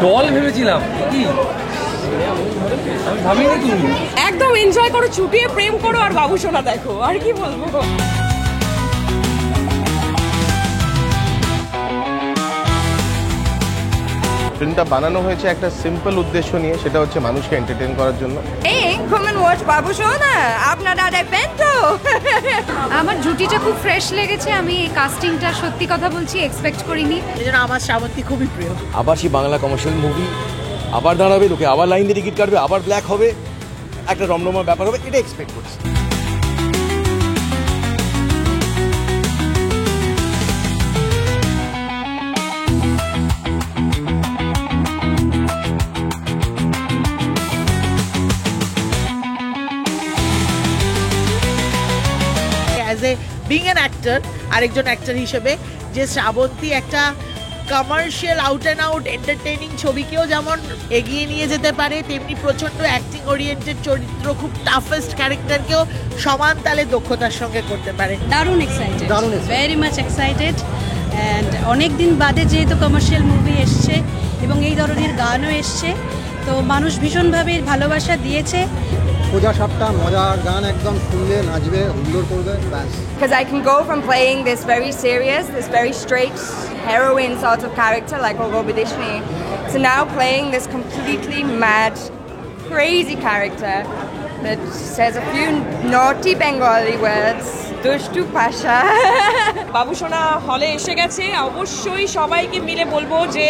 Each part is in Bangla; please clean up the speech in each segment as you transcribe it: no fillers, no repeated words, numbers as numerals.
ডল ভেবেছিলাম কি আমি ভাবিনি তুমি একদম এনজয় করো, চুটিয়ে প্রেম করো আর বাবু সোনা দেখো, আর কি বলবো। ফিল্মটা বানানো হয়েছে একটা সিম্পল উদ্দেশ্য নিয়ে, সেটা হচ্ছে মানুষকে এন্টারটেইন করার জন্য। এই come and watch বাবু সোনা, আপনারা দেখবেন তো। আমার জুটিটা খুব ফ্রেশ লেগেছে, আমি এই কাস্টিংটা সত্যি কথা বলছি এক্সপেক্ট করিনি। এজন্য আমার শ্রাবন্তী খুবই প্রিয়। আবার সেই বাংলা কমার্শিয়াল মুভি আবার দাঁড়াবে, লোকে আবার লাইন দিয়ে টিকিট কাটবে, আবার ব্ল্যাক হবে, একটা রমরমা ব্যাপার হবে, এটা এক্সপেক্ট করছি। As a being an actor, আরেকজন অ্যাক্টর হিসেবে যে শ্রাবন্তী একটা commercial out and out entertaining ছবিকেও যেমন এগিয়ে নিয়ে যেতে পারে, তেমনি প্রচণ্ড অ্যাক্টিং ওরিয়েন্টেড চরিত্র, খুব টাফেস্ট ক্যারেক্টারকেও সমান তালে দক্ষতার সঙ্গে করতে পারে। দারুণ excited, very much excited. And অনেক দিন বাদে যেহেতু কমার্শিয়াল মুভি এসছে এবং এই ধরনের গানও এসছে, তো মানুষ ভীষণভাবে ভালোবাসা দিয়েছে। পূজা সাপটা মজার গান, একদম শুনলে নাচবে, হুল্লোড় করবে, ব্যাস। Because I can go from playing this very serious, this very straight heroine sort of character like Olga Bidishni to now playing this completely mad, crazy character that says a few naughty Bengali words. দুষ্টু পাশা। বাবু সোনা হলে এসে গেছে, অবশ্যই সবাইকে মিলে বলবো যে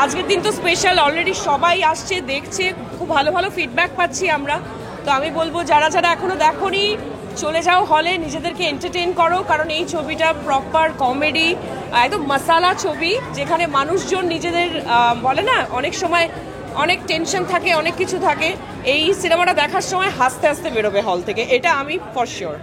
আজকের দিন তো স্পেশাল, অলরেডি সবাই আসছে দেখছে, খুব ভালো ভালো ফিডব্যাক পাচ্ছি আমরা। তো আমি বলবো যারা যারা এখনো দেখোনি চলে যাও হলে, নিজেদেরকে এন্টারটেইন করো, কারণ এই ছবিটা প্রপার কমেডি, একদম মশালা ছবি, যেখানে মানুষজন নিজেদের বলে না অনেক সময় অনেক টেনশন থাকে, অনেক কিছু থাকে, এই সিনেমাটা দেখার সময় হাসতে হাসতে বেরোবে হল থেকে, এটা আমি ফর শিওর।